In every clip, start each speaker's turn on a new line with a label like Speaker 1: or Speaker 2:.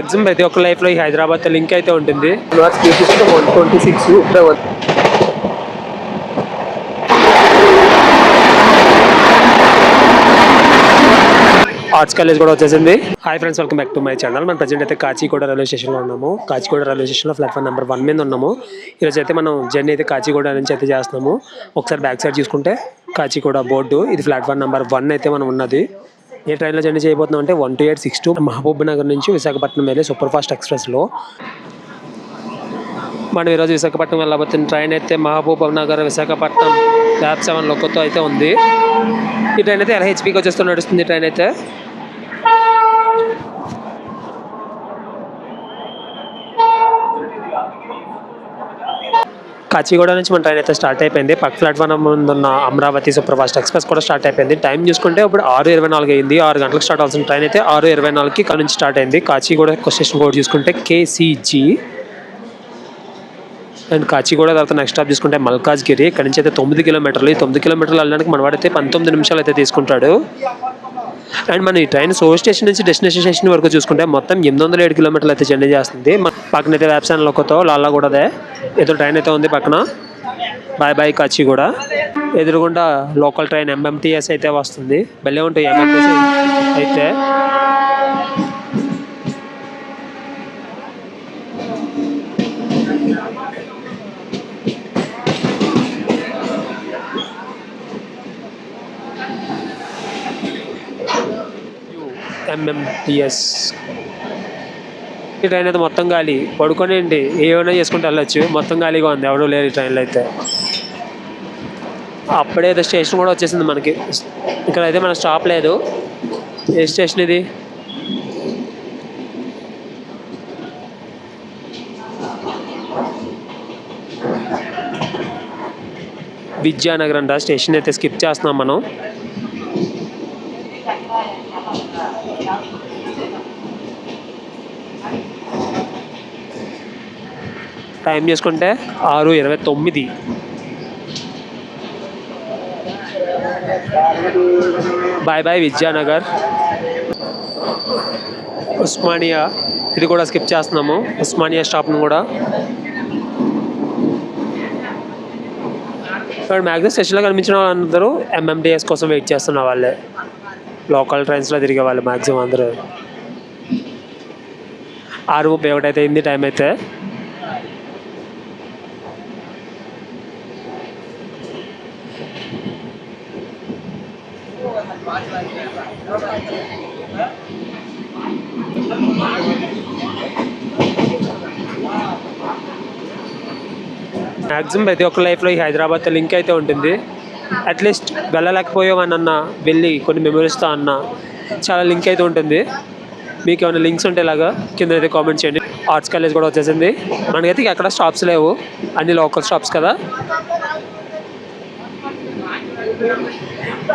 Speaker 1: Maximum ప్రతి ఒక్క లైఫ్లో ఈ హైదరాబాద్తో లింక్ అయితే ఉంటుంది.
Speaker 2: 126
Speaker 1: ఆర్ట్స్ కాలేజ్ కూడా వచ్చేసింది. Hi friends, welcome back to my channel. మనం ప్రజెంట్ అయితే కాచిగూడ రైల్వే స్టేషన్లో ఉన్నాము. కాచిగూడ రైల్వే స్టేషన్లో ప్లాట్ఫామ్ నెంబర్ 1 మీద ఉన్నాము. ఈరోజు అయితే మనం జర్నీ అయితే కాచిగూడ నుంచి అయితే చేస్తున్నాము. ఒకసారి బ్యాక్ సైడ్ చూసుకుంటే కాచిగూడ బోర్డు, ఇది ప్లాట్ఫామ్ నెంబర్ 1 అయితే మనం ఉన్నది. ఏ ట్రైన్లో జర్నీ చేయబోతున్నాం అంటే 12862 మహబూబ్ నగర్ నుంచి విశాఖపట్నం వెళ్ళే సూపర్ ఫాస్ట్ ఎక్స్ప్రెస్లో. మనం ఈరోజు విశాఖపట్నం వెళ్ళబోతున్న ట్రైన్ అయితే మహబూబ్ నగర్ విశాఖపట్నం ల్యాబ్ 7 లోకోతో అయితే ఉంది. ఈ ట్రైన్ అయితే LHPకి వచ్చేస్తూ నడుస్తుంది. ట్రైన్ అయితే కాచిగూడ నుంచి మన ట్రైన్ అయితే స్టార్ట్ అయిపోయింది. పక్క ప్లాట్ఫామ్ ముందు ఉన్న అమరావతి సూపర్ ఫాస్ట్ ఎక్స్ప్రెస్ కూడా స్టార్ట్ అయిపోయింది. టైం చూసుకుంటే ఇప్పుడు 6:24 అయింది. 6 గంటలకు స్టార్ట్ అవ్వాల్సిన ట్రైన్ అయితే 6:24కి ఇక్కడ నుంచి స్టార్ట్ అయింది. కాచిగూడ స్టేషన్ కోడ్ చూసుకుంటే KCG. అండ్ కాచిగూడ తర్వాత నెక్స్ట్ స్టాప్ చూసుకుంటే మల్కాజ్గిరి. ఇక్కడ నుంచి అయితే 9 కిలోమీటర్లు. ఈ 9 కిలోమీటర్లు వెళ్ళడానికి మన వాడైతే 19 నిమిషాలు అయితే తీసుకుంటాడు. అండ్ మన ఈ ట్రైన్ సో స్టేషన్ నుంచి డెస్టినేషన్ స్టేషన్ వరకు చూసుకుంటే మొత్తం 807 కిలోమీటర్లు అయితే జర్నీ చేస్తుంది. పక్కన అయితే వ్యాప్సాన్ లోకోతో లాల్లా కూడా ఎదురు ట్రైన్ అయితే ఉంది పక్కన. Bye bye Kacheguda. ఎదురుగుండా లోకల్ ట్రైన్ MMTS అయితే వస్తుంది. భలే ఉంటాయి MMTS అయితే. MMTS ఈ ట్రైన్ అయితే మొత్తం గాలి. పడుకోనండి, ఏమైనా చేసుకుంటూ వెళ్ళొచ్చు. మొత్తం గాలిగా ఉంది, ఎవరు లేరు ఈ ట్రైన్లో అయితే. అప్పుడే ఏదో స్టేషన్ కూడా వచ్చేసింది మనకి. ఇక్కడ అయితే మన స్టాప్ లేదు. ఏ స్టేషన్ ఇది? విద్యానగర్ అంట. స్టేషన్ అయితే స్కిప్ చేస్తున్నాం మనం. టైం చేసుకుంటే 6:29. Bye bye Vidyanagar. ఉస్మానియా ఇది కూడా స్కిప్ చేస్తున్నాము. ఉస్మానియా స్టాప్ను కూడా. ఇక్కడ మ్యాక్సిమం స్టేషన్లో కనిపించిన వాళ్ళందరూ MMTS కోసం వెయిట్ చేస్తున్న వాళ్ళే. లోకల్ ట్రైన్స్లో తిరిగే వాళ్ళు మ్యాక్సిమం అందరూ. 6:31 అయితే అయింది టైం అయితే. మ్యాక్సిమం ప్రతి ఒక్క లైఫ్లో ఈ హైదరాబాద్తో లింక్ అయితే ఉంటుంది. అట్లీస్ట్ వెళ్ళలేకపోయామన్నా వెళ్ళి కొన్ని మెమరీస్తో అన్న చాలా లింక్ అయితే ఉంటుంది. మీకు ఏమైనా లింక్స్ ఉంటే ఇలాగా కింద అయితే కామెంట్ చేయండి. ఆర్ట్స్ కాలేజ్ కూడా వచ్చేసింది. మనకైతే ఎక్కడ స్టాప్స్ లేవు, అన్ని లోకల్ స్టాప్స్ కదా.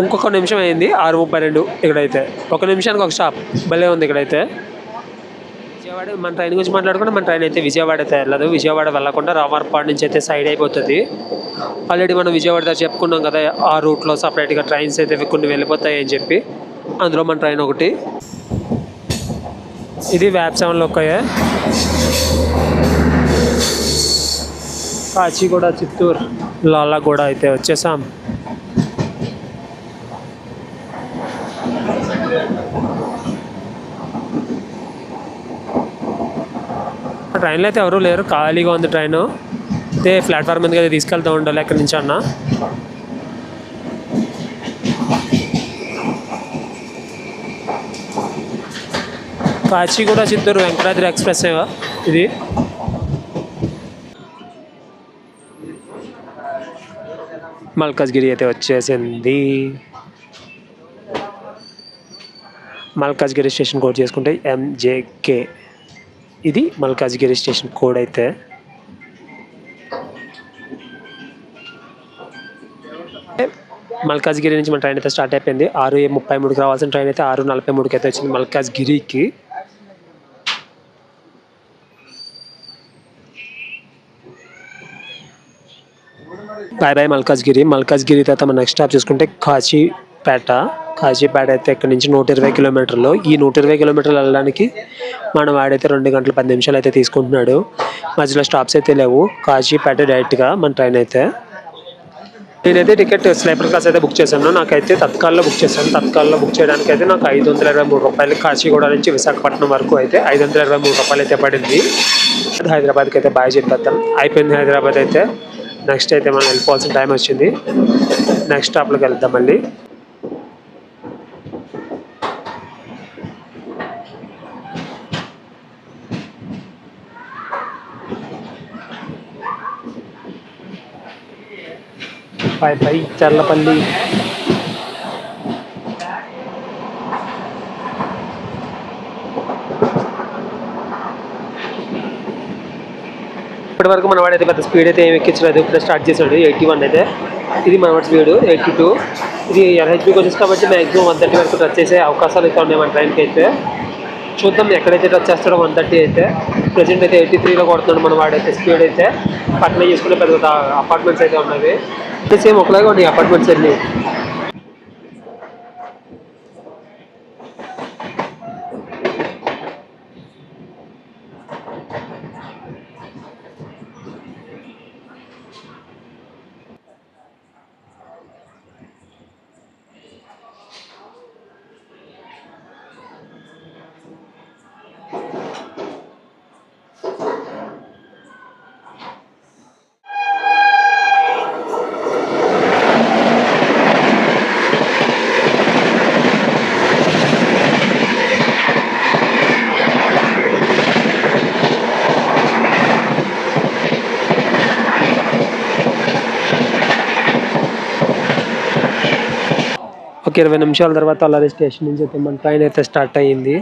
Speaker 1: ఇంకొక నిమిషం అయింది. 6:32 ఇక్కడైతే. ఒక నిమిషానికి ఒక స్టాప్. భలే ఉంది ఇక్కడైతే. విజయవాడ మన ట్రైన్ గురించి మాట్లాడుకుంటే మన ట్రైన్ అయితే విజయవాడ అయితే వెళ్ళదు. విజయవాడ వెళ్ళకుండా రామర్పాడు నుంచి అయితే సైడ్ అయిపోతుంది. ఆల్రెడీ మనం విజయవాడ దగ్గర చెప్పుకున్నాం కదా, ఆ రూట్లో సపరేట్గా ట్రైన్స్ అయితే కొన్ని వెళ్ళిపోతాయి అని చెప్పి. అందులో మన ట్రైన్ ఒకటి. ఇది వ్యాప్ 7 లోకయే. కాచిగూడ చిత్తూరు లాలా కూడా అయితే వచ్చేసాం. ట్రైన్లో అయితే ఎవరూ లేరు, ఖాళీగా ఉంది ట్రైన్. అయితే ప్లాట్ఫామ్ మీదకి అయితే తీసుకెళ్తూ ఉండాలి ఎక్కడి నుంచి అన్న. కాచిగూడ చిత్తూరు వెంకటాద్రి ఎక్స్ప్రెస్ ఇది. మల్కాజ్గిరి అయితే వచ్చేసింది. మల్కాజ్గిరి స్టేషన్ కోడ్ చేసుకుంటే MJK. ఇది మల్కాజ్గిరి స్టేషన్ కోడ్ అయితే. మల్కాజ్గిరి నుంచి మన ట్రైన్ అయితే స్టార్ట్ అయిపోయింది. 6:33కి రావాల్సిన ట్రైన్ అయితే 6:43కి అయితే వచ్చింది మల్కాజ్గిరికి. Bye bye Malkajgiri. మల్కాజ్గిరి తర్వాత మనం నెక్స్ట్ స్టాప్ చూసుకుంటే కాచిపేట. కాజీపేట అయితే ఇక్కడ నుంచి 120 కిలోమీటర్లు. ఈ 120 కిలోమీటర్లు వెళ్ళడానికి మనం వాడైతే 2 గంటల 10 నిమిషాలు అయితే తీసుకుంటున్నాడు. మధ్యలో స్టాప్స్ అయితే లేవు. కాజీపేట డైరెక్ట్గా మన ట్రైన్ అయితే. నేనైతే టికెట్ స్లీపర్ క్లాస్ అయితే బుక్ చేశాను. నాకైతే తత్కాల్లో బుక్ చేశాను. తత్కాల్లో బుక్ చేయడానికి అయితే నాకు 523 రూపాయలు, కాచిగూడ నుంచి విశాఖపట్నం వరకు అయితే 523 రూపాయలు అయితే పడింది. హైదరాబాద్కి అయితే బాగా చెప్పేద్దాం. అయిపోయింది హైదరాబాద్ అయితే. నెక్స్ట్ అయితే మనం వెళ్ళిపోవాల్సిన టైం వచ్చింది. నెక్స్ట్ స్టాప్లోకి వెళ్దాం మళ్ళీ. పై చర్లపల్లి. ఇప్పటి వరకు మన వాడైతే పెద్ద స్పీడ్ అయితే ఏమి ఎక్కించలేదు. ఇప్పుడు స్టార్ట్ చేశాడు 81 అయితే. ఇది మన వాడి స్పీడ్ 82. ఇది ఎల్హెచ్బికి వచ్చేసి కాబట్టి మ్యాక్సిమం 130 వరకు టచ్ చేసే అవకాశాలు అయితే ఉన్నాయి మన ట్రైన్కి అయితే. చూద్దాం ఎక్కడైతే టచ్ చేస్తాడో 130 అయితే. ప్రజెంట్ అయితే 83లో కొడుతున్నాడు మన వాడైతే స్పీడ్ అయితే. పక్కన చేసుకునే పెద్ద అపార్ట్మెంట్స్ అయితే ఉన్నవి. సేమ్ ఒకలాగా ఉన్నాయి అపార్ట్మెంట్స్ అన్ని. ఒక 20 నిమిషాల తర్వాత అలాగే స్టేషన్ నుంచి అయితే మన ట్రైన్ అయితే స్టార్ట్ అయ్యింది.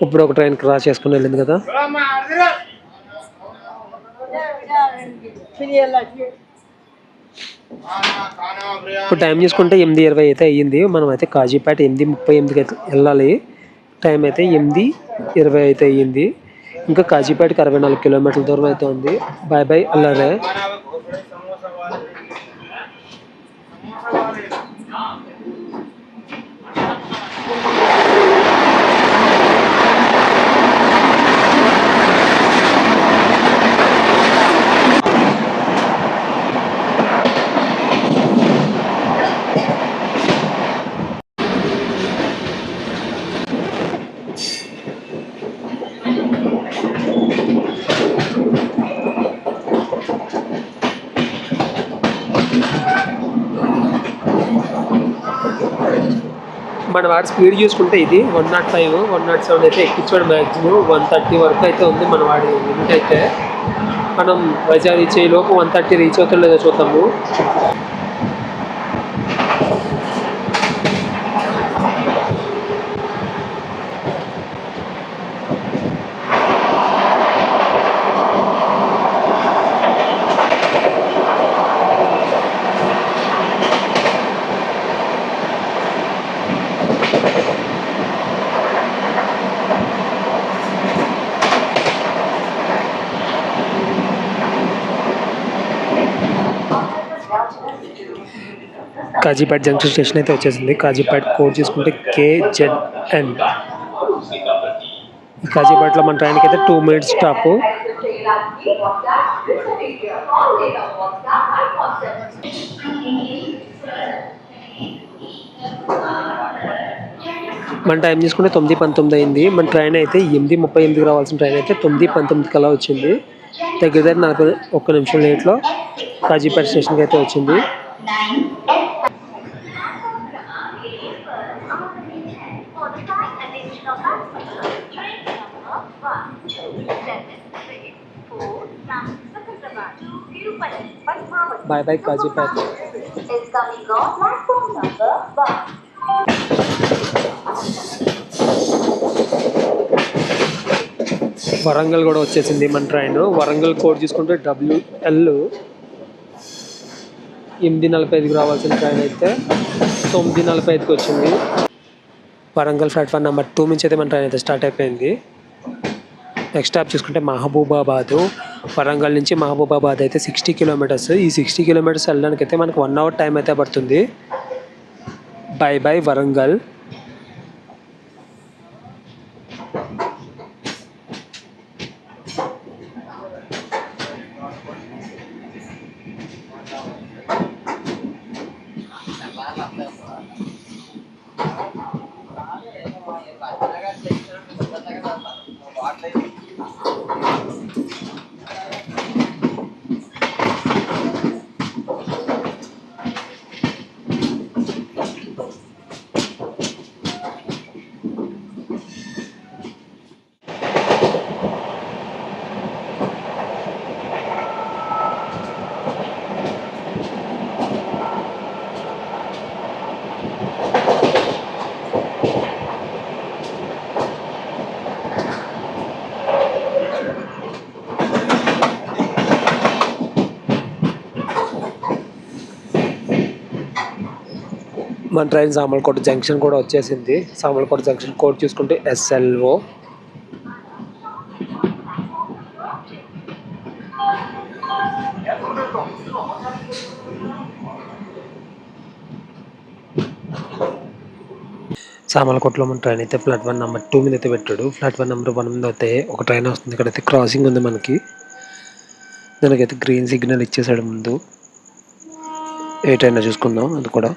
Speaker 1: ఇప్పుడు ఒక ట్రైన్ క్రాస్ చేసుకుని వెళ్ళింది కదా. ఇప్పుడు టైం చూసుకుంటే 8:20 అయితే అయ్యింది. మనం అయితే కాజీపేట 8:38కి అయితే వెళ్ళాలి. టైం అయితే 8:20 అయితే అయ్యింది. ఇంకా కాజీపేటకి 64 కిలోమీటర్ల దూరం అయితే ఉంది. బాయ్ బాయ్ అలాగే. మన వాడి స్పీడ్ చూసుకుంటే ఇది 105, 107 అయితే ఎక్కించాడు. మ్యాక్సిమం 130 వరకు అయితే ఉంది మన వాడి లిమిట్ అయితే. మనం వైజాగ్ రీచ్ అయ్యే లోపు 130 రీచ్ అవుతుందో లేదో చూద్దాము. కాజీపేట జంక్షన్ స్టేషన్ అయితే వచ్చేసింది. కాజీపేట కోడ్ చూసుకుంటే KZN. కాజీపేటలో మన ట్రైన్కి అయితే 2 మినిట్స్ స్టాప్. మన టైం చూసుకుంటే 9:19 అయింది. మన ట్రైన్ అయితే 8:38కి రావాల్సిన ట్రైన్ అయితే 9:19 కల్లా వచ్చింది. దగ్గర 41 నిమిషం లేట్లో కాజీపేట స్టేషన్కి అయితే వచ్చింది. Bye bye Kazipet. వరంగల్ కూడా వచ్చేసింది మన ట్రైన్. వరంగల్ కోడ్ చూసుకుంటే WL. 8:45కి రావాల్సిన ట్రైన్ అయితే 9:45కి వచ్చింది. వరంగల్ ప్లాట్ఫామ్ నెంబర్ 2 నుంచి అయితే మన ట్రైన్ అయితే స్టార్ట్ అయిపోయింది. నెక్స్ట్ స్టాప్ చూసుకుంటే మహబూబాబాద్. వరంగల్ నుంచి మహబూబాబాద్ అయితే 60 కిలోమీటర్స్. ఈ 60 కిలోమీటర్స్ వెళ్ళడానికి అయితే మనకు 1 అవర్ టైం అయితే పడుతుంది. By by Warangal. మన ట్రైన్ సామర్లకోట జంక్షన్ కూడా వచ్చేసింది. సామర్లకోట జంక్షన్ కోడ్ చూసుకుంటే SLO. సామర్లకోటలో మన ట్రైన్ అయితే ప్లాట్ఫామ్ నెంబర్ 2 మీద అయితే పెట్టాడు. ప్లాట్ఫామ్ నెంబర్ 1 మీద అయితే ఒక ట్రైన్ వస్తుంది. ఇక్కడైతే క్రాసింగ్ ఉంది మనకి. దానికైతే గ్రీన్ సిగ్నల్ ఇచ్చేసాడు ముందు. ఏ ట్రైన్ చూసుకుందాం అది కూడా.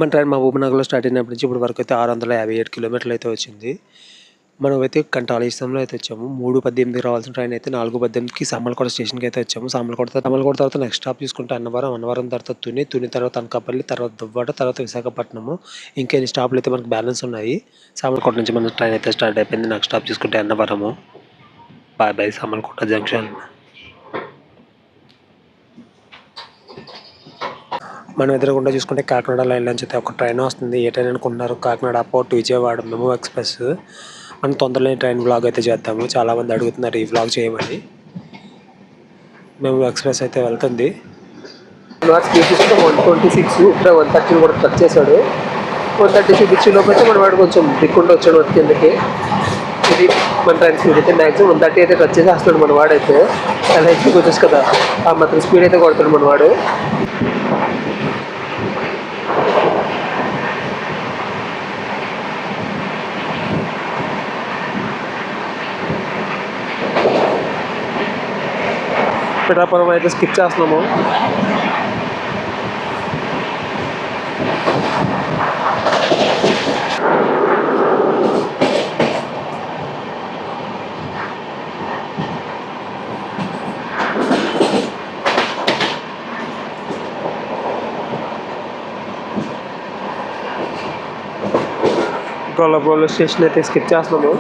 Speaker 1: మన ట్రైన్ మహబూబ్నగర్లో స్టార్ట్ అయినప్పటి నుంచి ఇప్పుడు వరకు అయితే 657 కిలోమీటర్లు అయితే వచ్చింది. మనం అయితే కంటాళేశ్వరంలో అయితే వచ్చాము. 3:18 రావాల్సిన ట్రైన్ అయితే 4:18కి సామర్లకోట స్టేషన్కి అయితే వచ్చాము. సామర్లకోట తర్వాత నెక్స్ట్ స్టాప్ చూసుకుంటే అన్నవరం తర్వాత తుని తర్వాత అనకాపల్లి, తర్వాత దువ్వాడ, తర్వాత విశాఖపట్నము. ఇంకెన్ని స్టాప్లు అయితే మనకు బ్యాలెన్స్ ఉన్నాయి. సామర్లకోట నుంచి మన ట్రైన్ అయితే స్టార్ట్ అయిపోయింది. నెక్స్ట్ స్టాప్ చూసుకుంటే Annavaram. Bye bye Samarlakota junction. మనం ఎదురుగుండా చూసుకుంటే కాకినాడ లైన్ నుంచి అయితే ఒక ట్రైన్ వస్తుంది. ఏ ట్రైన్ అనుకుంటున్నారు? Kakinada port Vijayawada memo express. మనం తొందరలో ట్రైన్ వ్లాగ్ అయితే చేద్దాము. చాలామంది అడుగుతున్నారు ఈ వ్లాగ్ చేయమని. మెమో ఎక్స్ప్రెస్ అయితే వెళ్తుంది. స్పీడ్ చూసుకుంటే 126, ఇప్పుడు 130 కూడా టచ్ చేశాడు. 130 చూపించేలోపు అయితే మన వాడు కొంచెం దిక్కుండా వచ్చాడు కిందకి. ఇది మన ట్రైన్ స్పీడ్ అయితే మ్యాక్సిమం 130 అయితే టచ్ చేసేస్తున్నాడు మన వాడైతే. చాలా ఎక్కువ వచ్చేసి కదా ఆ మాత్రం స్పీడ్ అయితే కొడతాడు మన వాడు. పిఠాపురం అయితే స్కిప్ చేస్తున్నాము. గొల్లప్రోలు స్టేషన్ అయితే స్కిప్ చేస్తున్నాము.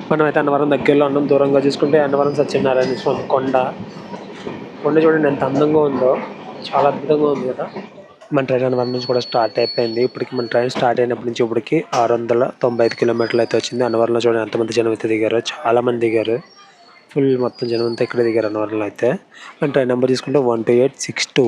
Speaker 1: మనం అయితే అన్నవరం దగ్గరలో ఉన్నాం. దూరంగా చూసుకుంటే అన్నవరం సత్యనారాయణ స్వామి కొండ చూడండి ఎంత అందంగా ఉందో. చాలా అద్భుతంగా ఉంది కదా. మన ట్రైన్ అన్నవరం నుంచి కూడా స్టార్ట్ అయిపోయింది. ఇప్పటికి మన ట్రైన్ స్టార్ట్ అయినప్పటి నుంచి ఇప్పటికి 695 కిలోమీటర్లు అయితే వచ్చింది. అన్నవరంలో చూడండి ఎంతమంది జనం అయితే దిగారు. చాలా మంది దిగారు. ఫుల్ మొత్తం జనం అంతా ఇక్కడ దిగారు అన్నవరంలో అయితే. మన ట్రైన్ నెంబర్ తీసుకుంటే 12862.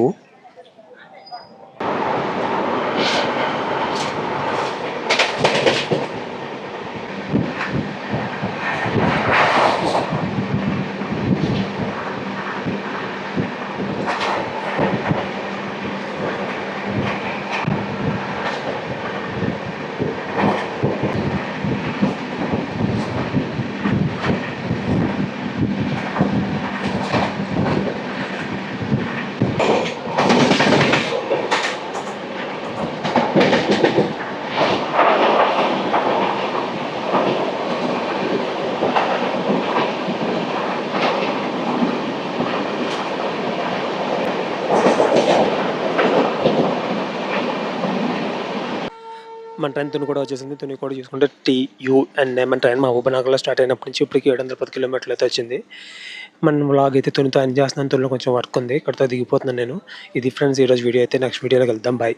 Speaker 1: మన ట్రైన్ తుని కూడా వచ్చేసింది. తుని కూడా చూసుకుంటే TUNA మన ట్రైన్ మహబూబ్‌నగర్‌లో స్టార్ట్ అయినప్పటి నుంచి ఇప్పటికి 710 కిలోమీటర్లు అయితే వచ్చింది. మన వ్లాగ్ అయితే తునితో ఎండ్ చేస్తున్నాను. తునిలో కొంచెం వర్క్ ఉంది. ఇక్కడితో దిగిపోతున్నాను నేను. ఇది ఫ్రెండ్స్ ఈరోజు వీడియో అయితే. నెక్స్ట్ వీడియోలో కలుద్దాం. బాయ్.